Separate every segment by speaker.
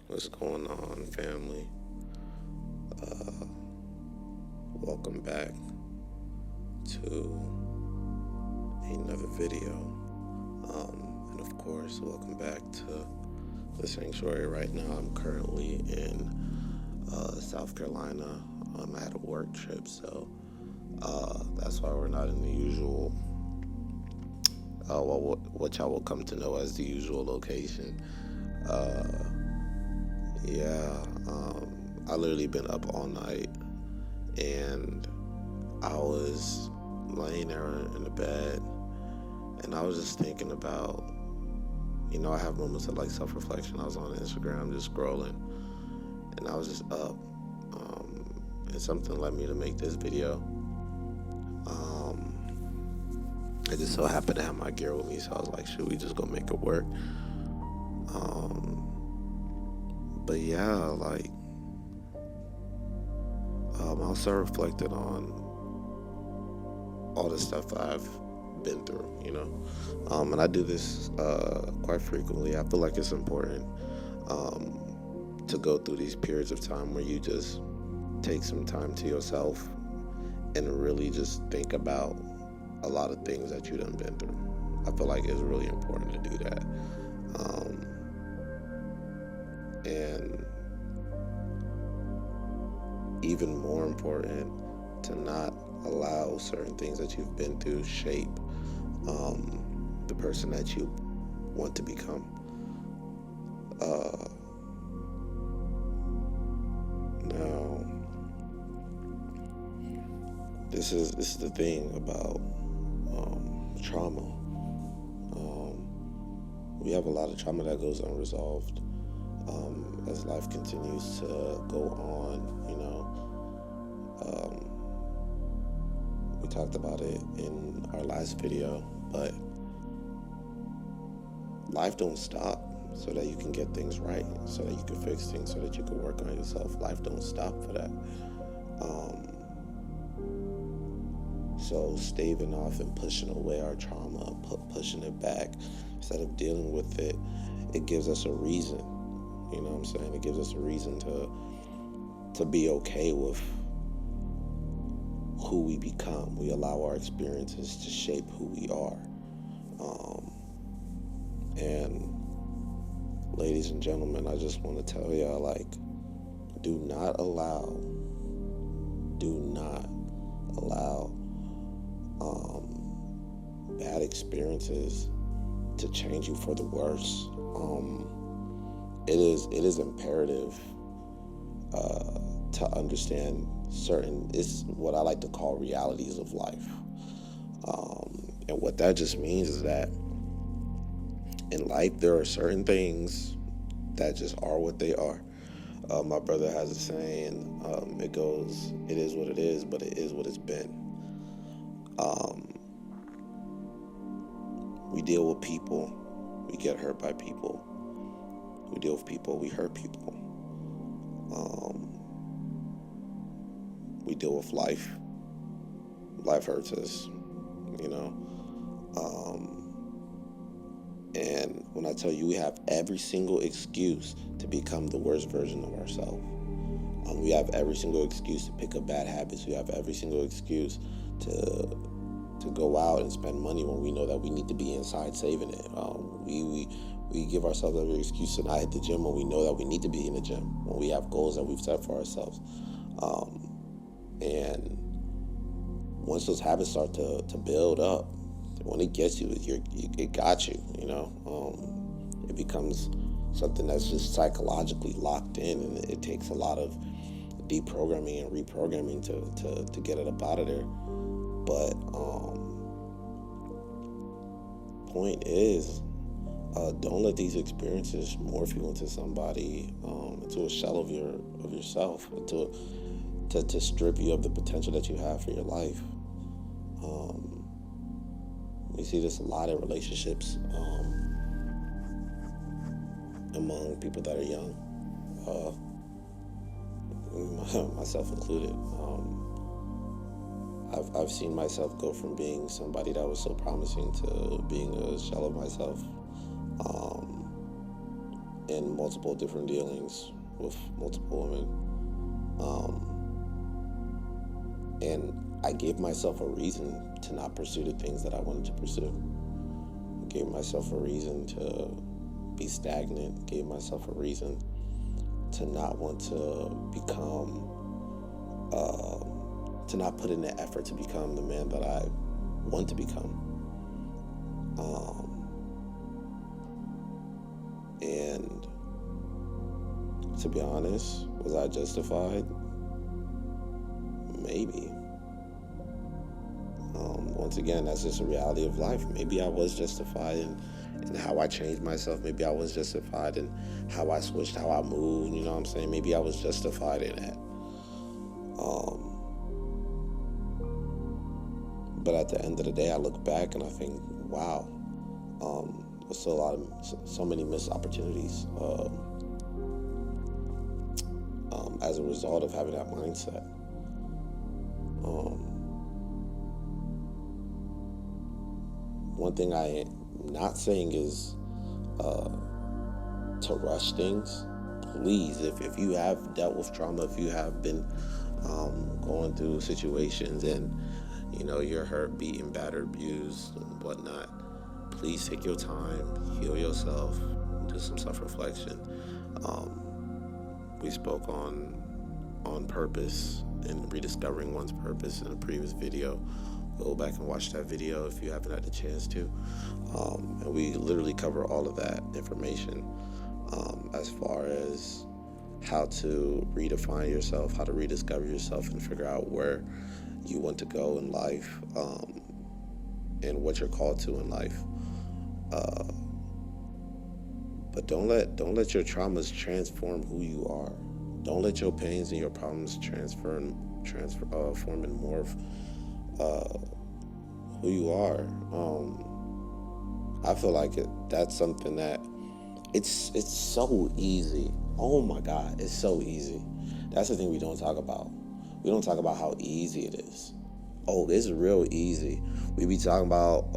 Speaker 1: What's going on, family? Uh, Welcome back to another video. And of course, welcome back to the sanctuary. Right now, I'm currently in South Carolina. I had a work trip, so that's why we're not in the usual, what y'all will come to know as the usual location. Uh, yeah, I literally been up all night and I was laying there in the bed and I was just thinking about, I have moments of like self reflection. I was on Instagram just scrolling and I was just up. And something led me to make this video. Um, I just so happened to have my gear with me, so I was like, should we just go make it work? Um, but yeah, like, I also reflected on all the stuff that I've been through. And I do this quite frequently. I feel like it's important to go through these periods of time where you just take some time to yourself and really just think about a lot of things that you done been through. I feel like it's really important to do that. Um, and even more important to not allow certain things that you've been through shape the person that you want to become. Uh, Now, this is the thing about trauma. We have a lot of trauma that goes unresolved as life continues to go on. We talked about it in our last video, but life don't stop so that you can get things right, so that you can fix things, so that you can work on yourself. Life don't stop for that. Um, so staving off and pushing away our trauma, pushing it back, instead of dealing with it, it gives us a reason. You know what I'm saying? It gives us a reason to be okay with who we become. We allow our experiences to shape who we are. And ladies and gentlemen, I just want to tell y'all, like, do not allow bad experiences to change you for the worse. It is imperative to understand certain, it's what I like to call realities of life. And what that just means is that in life there are certain things that just are what they are. My brother has a saying, it goes, it is what it is, but it is what it's been. Um, we deal with people, we get hurt by people. We deal with people, we hurt people. Um, we deal with life. Life hurts us, you know. And when I tell you, we have every single excuse to become the worst version of ourselves. We have every single excuse to pick up bad habits. We have every single excuse to go out and spend money when we know that we need to be inside saving it. We give ourselves every excuse to not hit the gym when we know that we need to be in the gym, when we have goals that we've set for ourselves. And once those habits start to build up, when it gets you, it got you, it becomes something that's just psychologically locked in, and it takes a lot of deprogramming and reprogramming to get it up out of there. But point is, don't let these experiences morph you into somebody, into a shell of yourself, to strip you of the potential that you have for your life. We see this a lot in relationships, among people that are young, myself included. I've seen myself go from being somebody that was so promising to being a shell of myself. in multiple different dealings with multiple women. And I gave myself a reason to not pursue the things that I wanted to pursue. I gave myself a reason to be stagnant. Gave myself a reason to not want to become, to not put in the effort to become the man that I want to become. And to be honest, was I justified? Maybe. Once again, that's just a reality of life. Maybe I was justified in how I changed myself. Maybe I was justified in how I switched, how I moved. You know what I'm saying? Maybe I was justified in that. But at the end of the day, I look back and I think, wow, there's still so many missed opportunities as a result of having that mindset. One thing I am not saying is to rush things. Please, if you have dealt with trauma, if you have been going through situations and you're hurt, beaten, battered, abused, and whatnot, please take your time, heal yourself, do some self-reflection. We spoke on purpose and rediscovering one's purpose in a previous video. Go back and watch that video if you haven't had the chance to. And we literally cover all of that information as far as how to redefine yourself, how to rediscover yourself, and figure out where you want to go in life, and what you're called to in life. But don't let your traumas transform who you are. Don't let your pains and your problems form and morph who you are. I feel like that's something that it's so easy. Oh my God, it's so easy. That's the thing we don't talk about. We don't talk about how easy it is. Oh, it's real easy. We be talking about,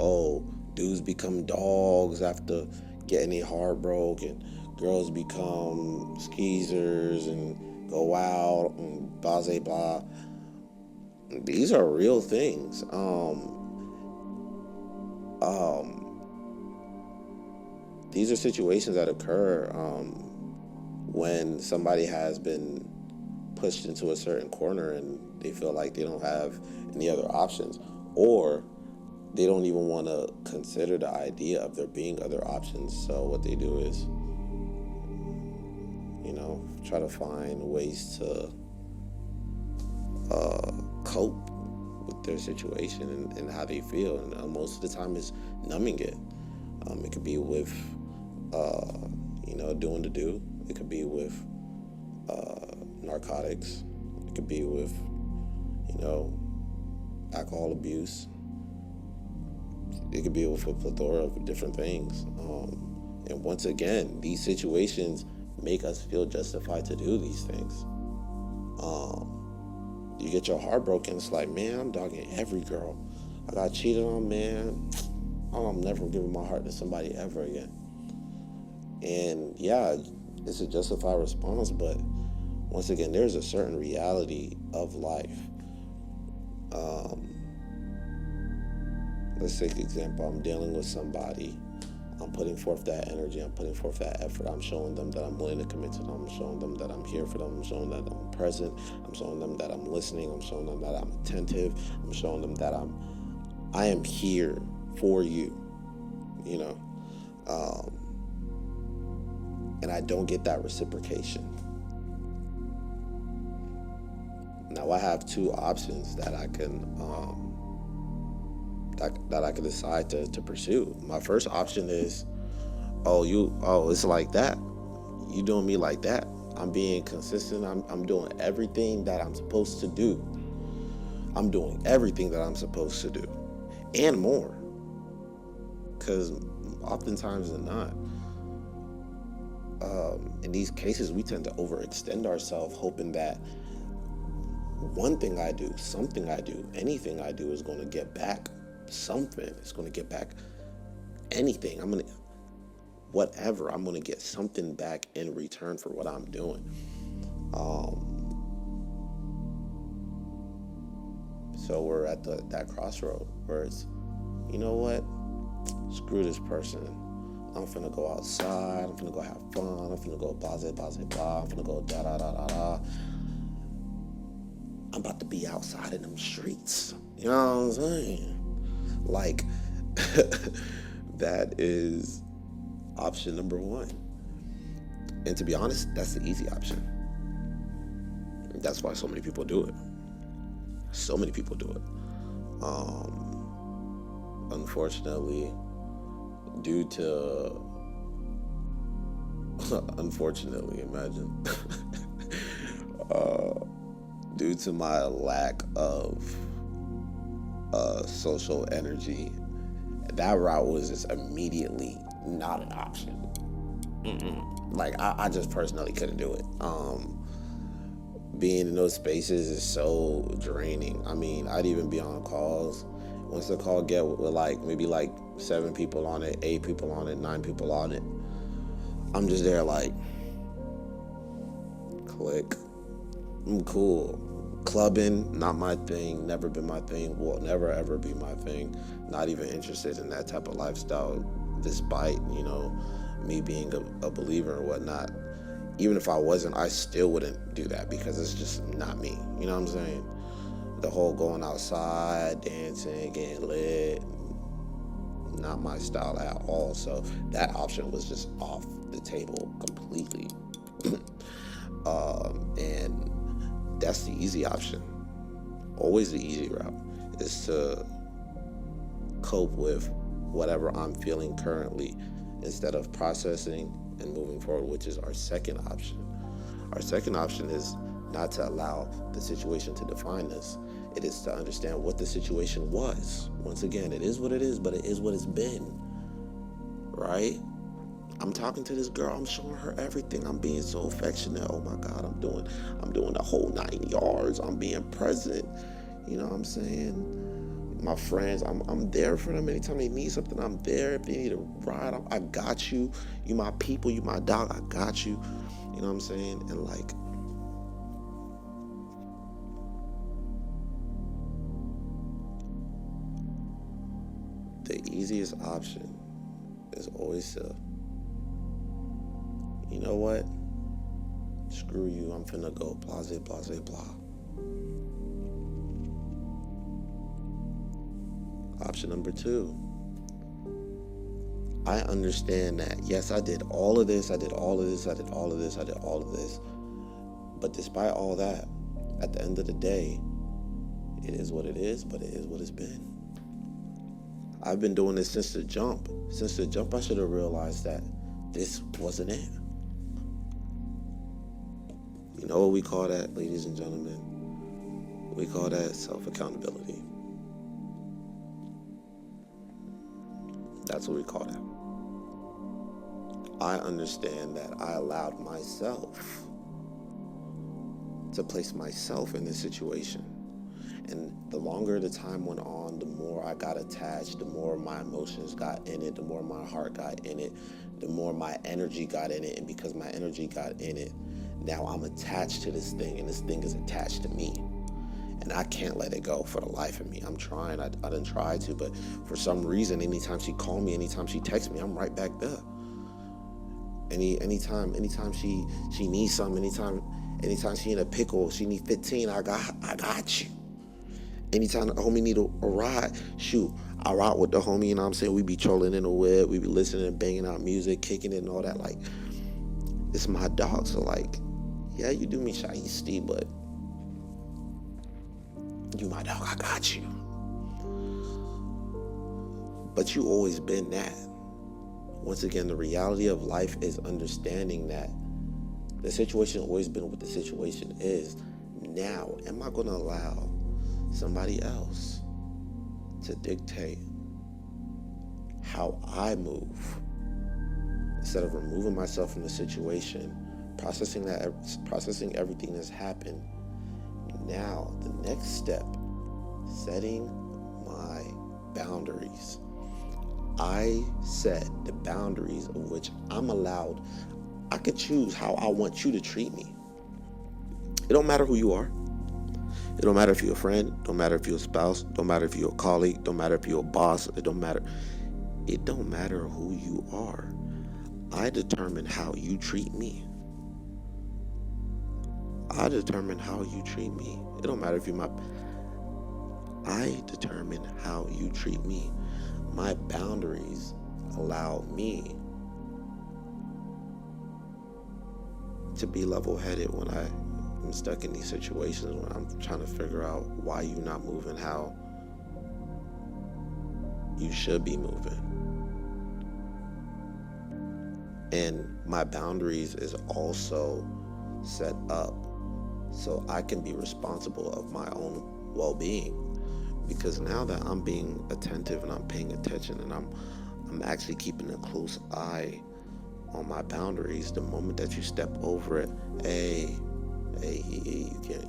Speaker 1: dudes become dogs after getting their heart broken. Girls become skeezers and go out and blah, blah, blah. These are real things. These are situations that occur when somebody has been pushed into a certain corner and they feel like they don't have any other options, or they don't even want to consider the idea of there being other options. So what they do is, try to find ways to cope with their situation and how they feel. And most of the time it's numbing it. It could be with, doing the do. It could be with narcotics. It could be with, alcohol abuse. It could be with a plethora of different things. And once again, these situations make us feel justified to do these things. You get your heart broken, it's like, man, I'm dogging every girl I got cheated on, man. I'm never giving my heart to somebody ever again. And yeah, it's a justified response, but once again, there's a certain reality of life. Let's take an example. I'm dealing with somebody. I'm putting forth that energy. I'm putting forth that effort. I'm showing them that I'm willing to commit to them. I'm showing them that I'm here for them. I'm showing them that I'm present. I'm showing them that I'm listening. I'm showing them that I'm attentive. I'm showing them that I am here for you, and I don't get that reciprocation. Now I have two options that I can that I can decide to pursue. My first option is, it's like that. You doing me like that. I'm being consistent. I'm doing everything that I'm supposed to do. I'm doing everything that I'm supposed to do, and more. Because oftentimes than not, in these cases, we tend to overextend ourselves, hoping that one thing I do, something I do, anything I do is going to get back something. It's going to get back anything. whatever, I'm going to get something back in return for what I'm doing. Um, so we're at that crossroad where it's, you know what? Screw this person. I'm finna go outside. I'm finna go have fun. I'm finna go blah, blah, blah, blah. I'm finna go da, da, da, da, da. I'm about to be outside in them streets. You know what I'm saying? Like, that is option number one. And to be honest, that's the easy option. That's why so many people do it. So many people do it. Unfortunately, due to, unfortunately, imagine, due to my lack of social energy, that route was just immediately not an option. Like, I just personally couldn't do it. Being in those spaces is so draining. I mean, I'd even be on calls. Once the call get with like maybe like 7 people on it, 8 people on it, 9 people on it, I'm just there like, click. I'm cool. Clubbing, not my thing. Never been my thing. Will never ever be my thing. Not even interested in that type of lifestyle, despite me being a believer and whatnot. Even if I wasn't, I still wouldn't do that because it's just not me. You know what I'm saying? The whole going outside, dancing, getting lit, not my style at all. So that option was just off the table completely. And that's the easy option. Always the easy route is to cope with whatever I'm feeling currently instead of processing and moving forward, which is our second option. Our second option is not to allow the situation to define us. It is to understand what the situation was. Once again, it is what it is, but it is what it's been, right? I'm talking to this girl. I'm showing her everything. I'm being so affectionate. Oh my God, I'm doing the whole 9 yards. I'm being present. You know what I'm saying? My friends, I'm there for them. Anytime they need something, I'm there. If they need a ride, I got you. You my people, you my dog, I got you. You know what I'm saying? And like, the easiest option is always to, you know what? Screw you, I'm finna go blase, blase, blah. Option number 2. I understand that, yes, I did all of this, I did all of this, I did all of this, I did all of this. But despite all that, at the end of the day, it is what it is, but it is what it's been. I've been doing this since the jump. Since the jump, I should have realized that this wasn't it. You know what we call that, ladies and gentlemen? We call that self-accountability. That's what we call that. I understand that I allowed myself to place myself in this situation. And the longer the time went on, the more I got attached, the more my emotions got in it, the more my heart got in it, the more my energy got in it. And because my energy got in it, now I'm attached to this thing, and this thing is attached to me. And I can't let it go for the life of me. I'm trying. I didn't try to, but for some reason, anytime she called me, anytime she texts me, I'm right back there. Anytime she needs something, anytime she in a pickle, she need 15, I got you. Anytime the homie need a ride, shoot, I ride with the homie, you know what I'm saying? We be trolling in the whip, we be listening and banging out music, kicking it and all that. Like, it's my dog, so like, yeah, you do me shiesty, but you my dog, I got you. But you always been that. Once again, the reality of life is understanding that the situation always been what the situation is. Now, am I going to allow somebody else to dictate how I move instead of removing myself from the situation, processing everything that's happened? Now, the next step, setting my boundaries. I set the boundaries of which I'm allowed. I can choose how I want you to treat me. It don't matter who you are. It don't matter if you're a friend. Don't matter if you're a spouse. Don't matter if you're a colleague. Don't matter if you're a boss. It don't matter. It don't matter who you are. I determine how you treat me. I determine how you treat me. It don't matter if you're my. I determine how you treat me. My boundaries allow me to be level-headed when I'm stuck in these situations, when I'm trying to figure out why you're not moving how you should be moving. And my boundaries is also set up so I can be responsible of my own well-being. Because now that I'm being attentive and I'm paying attention and I'm actually keeping a close eye on my boundaries, the moment that you step over it, hey, you can't,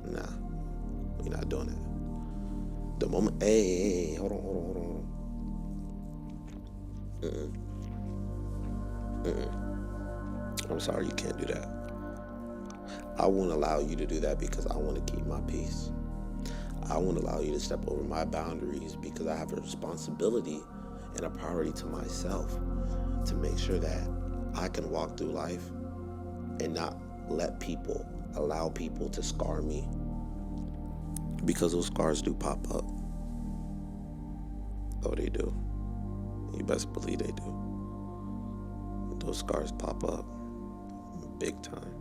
Speaker 1: nah, you're not doing that. The moment, hey, hold on. I'm sorry, you can't do that. I won't allow you to do that because I want to keep my peace. I won't allow you to step over my boundaries because I have a responsibility and a priority to myself to make sure that I can walk through life and not allow people to scar me, because those scars do pop up. Oh, they do. You best believe they do. Those scars pop up big time.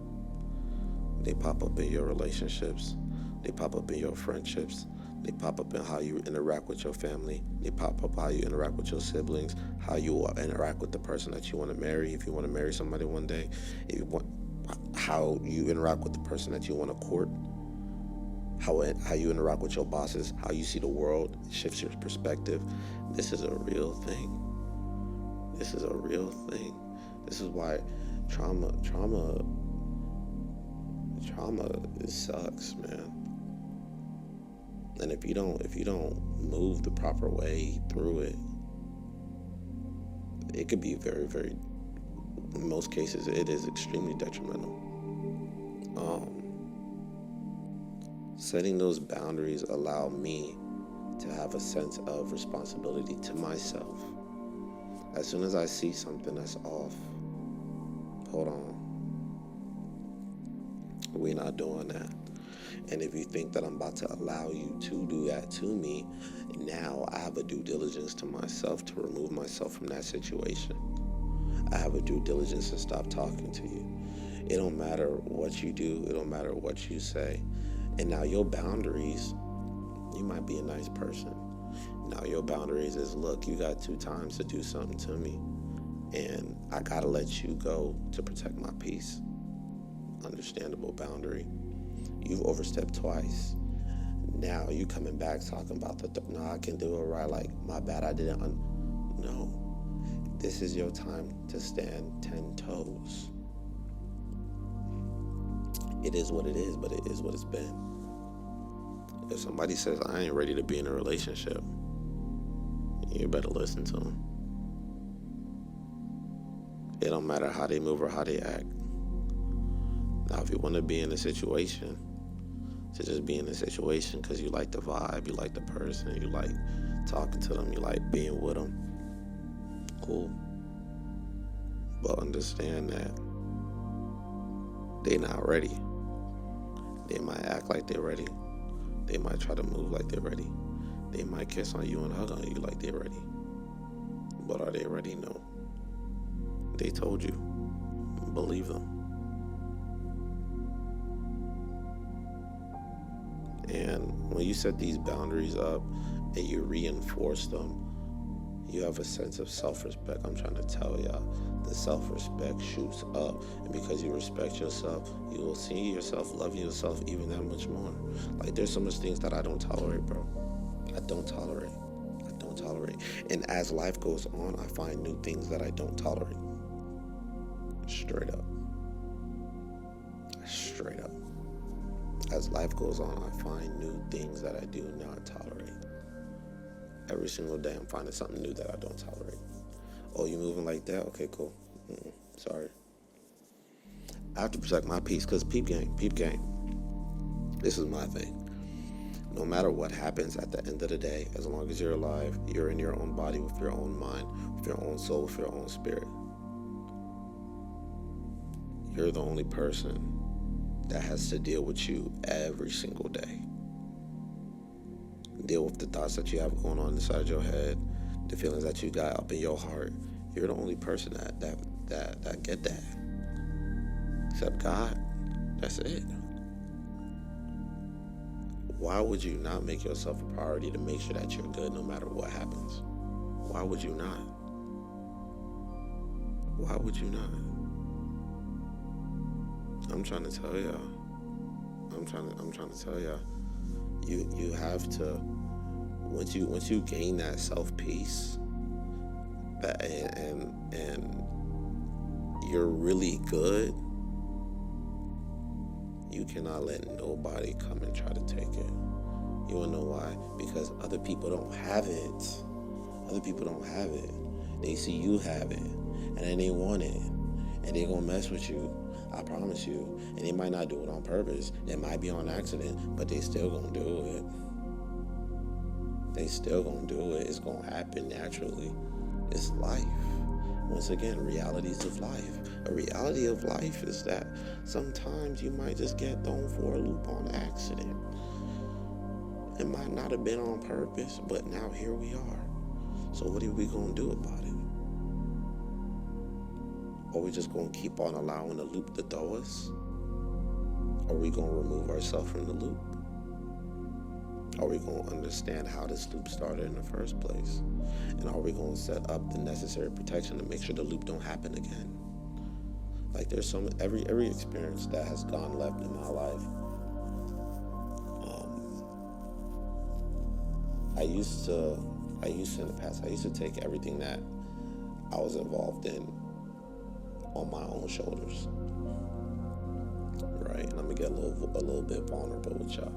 Speaker 1: They pop up in your relationships. They pop up in your friendships. They pop up in how you interact with your family. They pop up how you interact with your siblings, how you interact with the person that you want to marry, if you want to marry somebody one day, how you interact with the person that you want to court, how you interact with your bosses, how you see the world, shifts your perspective. This is a real thing. This is a real thing. This is why trauma, it sucks, man. And if you don't move the proper way through it, it could be very, very, in most cases, it is extremely detrimental. Setting those boundaries allow me to have a sense of responsibility to myself. As soon as I see something that's off, hold on, we're not doing that. And if you think that I'm about to allow you to do that to me, now I have a due diligence to myself to remove myself from that situation. I have a due diligence to stop talking to you. It don't matter what you do. It don't matter what you say. And now your boundaries, you might be a nice person. Now your boundaries is, look, you got 2 times to do something to me, and I gotta let you go to protect my peace. Understandable boundary. You've overstepped twice. Now you coming back talking about no, I can do it right. Like, my bad, I didn't. No, this is your time to stand 10 toes. It is what it is, but it is what it's been. If somebody says, I ain't ready to be in a relationship, you better listen to them. It don't matter how they move or how they act. Now, if you want to be in a situation, to just be in a situation because you like the vibe, you like the person, you like talking to them, you like being with them, cool. But understand that they're not ready. They might act like they're ready. They might try to move like they're ready. They might kiss on you and hug on you like they're ready. But are they ready? No. They told you. Believe them. And when you set these boundaries up and you reinforce them, you have a sense of self-respect. I'm trying to tell y'all, the self-respect shoots up. And because you respect yourself, you will see yourself loving yourself even that much more. Like, there's so much things that I don't tolerate, bro. I don't tolerate. And as life goes on, I find new things that I don't tolerate. Straight up. As life goes on, I find new things that I do not tolerate. Every single day, I'm finding something new that I don't tolerate. Oh, you moving like that? Okay, cool. Sorry. I have to protect my peace because peep game. This is my thing. No matter what happens at the end of the day, as long as you're alive, you're in your own body with your own mind, with your own soul, with your own spirit. You're the only person that has to deal with you every single day. Deal with the thoughts that you have going on inside your head, the feelings that you got up in your heart. You're the only person that get that. Except God. That's it. Why would you not make yourself a priority to make sure that you're good no matter what happens? Why would you not? Why would you not? I'm trying to tell y'all. I'm trying to tell y'all. You have to, once you gain that self peace, and you're really good, you cannot let nobody come and try to take it. You wanna know why? Because other people don't have it. Other people don't have it. They see you have it, and then they want it, and they gonna mess with you. I promise you. And they might not do it on purpose. It might be on accident, but they still gonna do it. They still gonna do it. It's gonna happen naturally. It's life. Once again, realities of life. A reality of life is that sometimes you might just get thrown for a loop on accident. It might not have been on purpose, but now here we are. So what are we gonna do about it? Are we just going to keep on allowing the loop to throw us? Are we going to remove ourselves from the loop? Are we going to understand how this loop started in the first place? And are we going to set up the necessary protection to make sure the loop don't happen again? Like there's every experience that has gone left in my life. I used to in the past, I used to take everything that I was involved in on my own shoulders, right? And I'm gonna get a little bit vulnerable with y'all.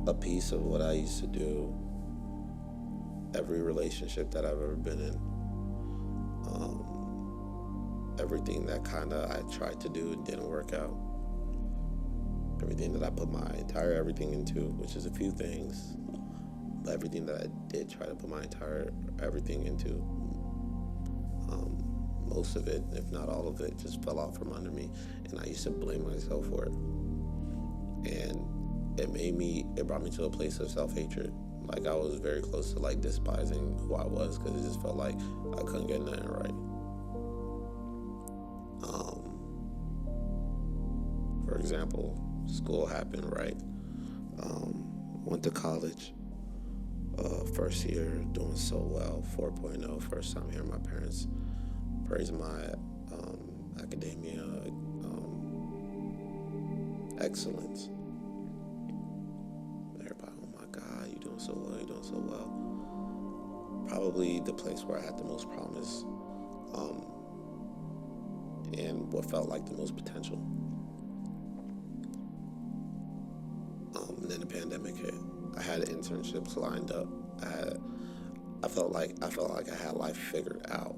Speaker 1: A piece of what I used to do, every relationship that I've ever been in, everything that kind of I tried to do and didn't work out, everything that I put my entire everything into, which is a few things, but everything that I did try to put my entire everything into, most of it, if not all of it, just fell out from under me, and I used to blame myself for it. And it brought me to a place of self-hatred. Like I was very close to like despising who I was because it just felt like I couldn't get nothing right. For example, school happened, right? Went to college, first year, doing so well, 4.0, first time hearing my parents praise my academia excellence. Everybody, oh my God, you're doing so well, you're doing so well. Probably the place where I had the most promise and what felt like the most potential. And then the pandemic hit. I had internships lined up. I felt like I had life figured out.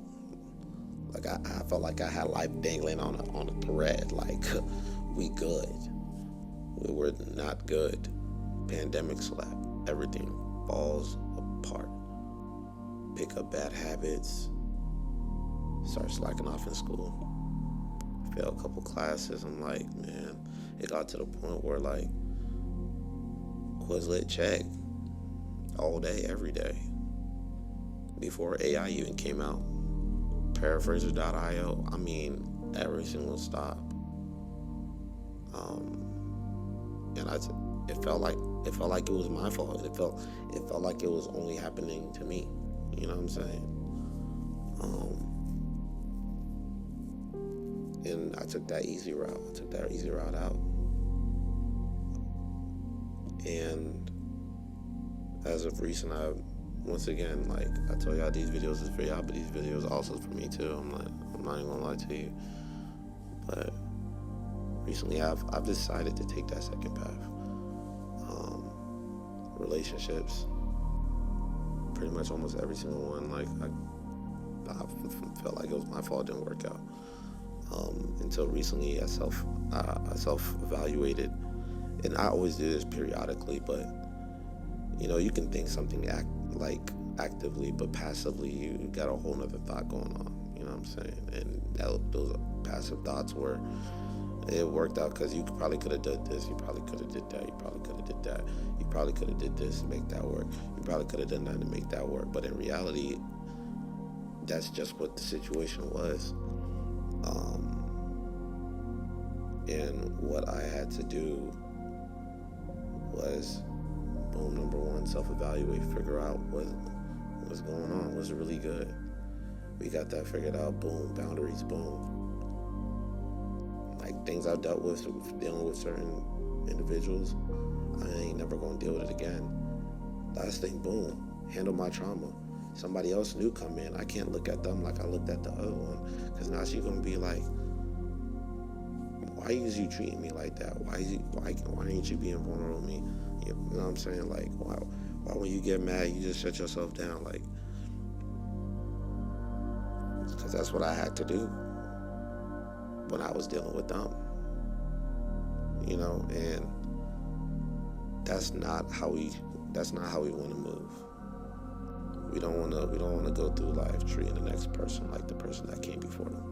Speaker 1: Like I felt like I had life dangling on a thread. Like we good. We were not good. Pandemic slap. Everything falls apart. Pick up bad habits. Start slacking off in school. Fail a couple classes. I'm like, man, it got to the point where like Quizlet check all day, every day. Before AI even came out. Paraphraser.io. I mean, every single stop. And it felt like it was my fault. It felt like it was only happening to me. You know what I'm saying? And I took that easy route. I took that easy route out. And as of recent, once again, like I told y'all, these videos is for y'all, but these videos also for me too. I'm not even gonna lie to you. But recently, I've decided to take that second path. relationships, pretty much almost every single one. Like I felt like it was my fault it didn't work out. Until recently, I self evaluated, and I always do this periodically. But you can think something actively, but passively you got a whole nother thought going on. You know what I'm saying? And those passive thoughts were, it worked out because you probably could have done this, you probably could have did that, you probably could have did that, you probably could have did this to make that work, you probably could have done that to make that work. But in reality, that's just what the situation was. And what I had to do was, boom, number one, self-evaluate, figure out what's going on, what's really good. We got that figured out, boom, boundaries, boom. Like things I've dealt with, dealing with certain individuals, I ain't never gonna deal with it again. Last thing, boom, handle my trauma. Somebody else new come in, I can't look at them like I looked at the other one, because now she's gonna be like, why is you treating me like that? Why ain't you being vulnerable with me? You know what I'm saying? Like, why when you get mad, you just shut yourself down? Like, because that's what I had to do when I was dealing with them. And that's not how we want to move. We don't want to go through life treating the next person like the person that came before them.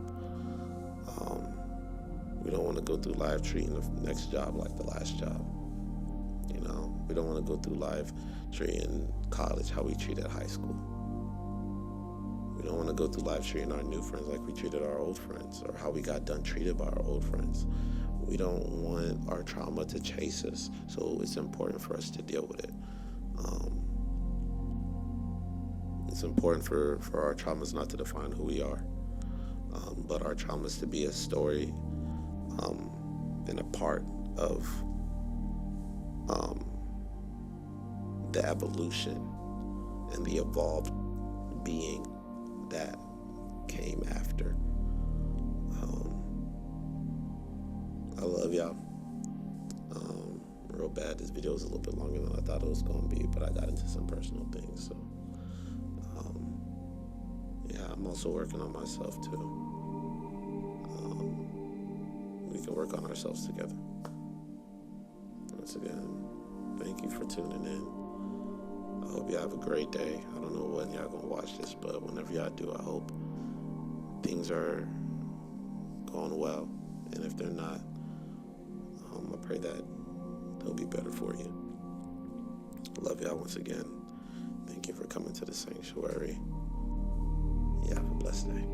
Speaker 1: We don't want to go through life treating the next job like the last job. We don't want to go through life treating college how we treated high school. We don't want to go through life treating our new friends like we treated our old friends, or how we got done treated by our old friends. We don't want our trauma to chase us, so it's important for us to deal with it. It's important for our traumas not to define who we are, but our traumas to be a story and a part of the evolution and the evolved being that came after. I love y'all. Real bad. This video was a little bit longer than I thought it was going to be, but I got into some personal things. So, I'm also working on myself too. We can work on ourselves together. Once again, thank you for tuning in. I hope y'all have a great day. I don't know when y'all gonna watch this, but whenever y'all do, I hope things are going well. And if they're not, I pray that they'll be better for you. Love y'all once again. Thank you for coming to the sanctuary. Yeah, have a blessed day.